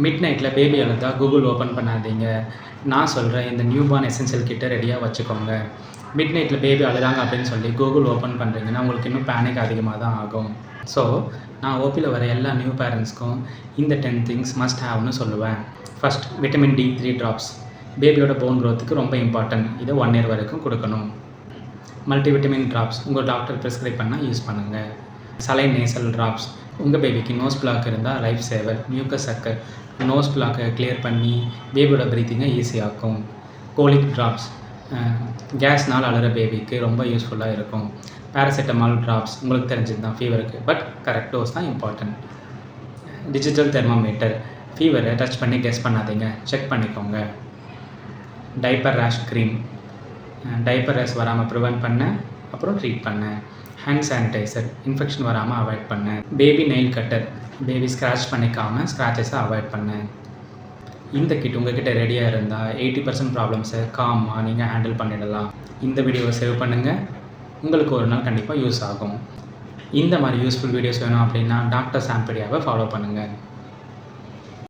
Mid நைட்டில் baby அழுதா Google open பண்ணாதீங்க. நான் சொல்கிறேன், இந்த நியூபார்ன் எசென்ஷியல் கிட்ட ரெடியாக வச்சுக்கோங்க. மிட் நைட்டில் பேபி அழுதாங்க அப்படின்னு சொல்லி கூகுள் ஓப்பன் பண்ணுறீங்கன்னா உங்களுக்கு இன்னும் பேனிக் அதிகமாக தான் ஆகும். ஸோ நான் ஓபியில் வர எல்லா நியூ பேரண்ட்ஸ்க்கும் இந்த 10 திங்ஸ் மஸ்ட் ஹேவ்னு சொல்லுவேன். First, vitamin D3 drops. பேபியோட போன் க்ரோத்துக்கு ரொம்ப இம்பார்ட்டன்ட். இதை 1 இயர் வரைக்கும் கொடுக்கணும். மல்டிவிட்டமின் ட்ராப்ஸ் உங்கள் டாக்டர் ப்ரிஸ்கிரைப் பண்ணால் யூஸ் பண்ணுங்கள். Saline nasal drops. உங்கள் பேபிக்கு நோஸ் பிளாக் இருந்தால் life saver. Mucus sucker nose பிளாக்கை கிளியர் பண்ணி பேபியோட ப்ரீத்திங்கை ஈஸியாக்கும். கோலிக் ட்ராப்ஸ் கேஸ்னால் அழுகிற பேபிக்கு ரொம்ப யூஸ்ஃபுல்லாக இருக்கும். பேராசிட்டமால் ட்ராப்ஸ் உங்களுக்கு தெரிஞ்சது தான் ஃபீவருக்கு, பட் கரெக்ட் டோஸ் தான் இம்பார்ட்டன்ட். Digital thermometer. ஃபீவரை டச் பண்ணி கெஸ் பண்ணாதீங்க, செக் பண்ணிக்கோங்க. Diaper rash cream. Diaper rash வராமல் ப்ரிவென்ட் பண்ண, அப்புறம் ட்ரீட் பண்ண. ஹேண்ட் சானிடைசர் இன்ஃபெக்ஷன் வராமல் அவாய்ட் பண்ண. Baby nail cutter baby scratch பண்ணிக்காமல் ஸ்க்ராச்சஸை அவாய்ட் பண்ண. இந்த கிட் உங்கள்கிட்ட ரெடியாக இருந்தால் 80% ப்ராப்ளம்ஸை காமாக நீங்கள் ஹேண்டில் பண்ணிடலாம். இந்த வீடியோவை சேவ் பண்ணுங்கள், உங்களுக்கு ஒரு நாள் கண்டிப்பாக யூஸ் ஆகும். இந்த மாதிரி யூஸ்ஃபுல் வீடியோஸ் வேணும் அப்படின்னா டாக்டர் சாம்பிடியாவை ஃபாலோ பண்ணுங்கள்.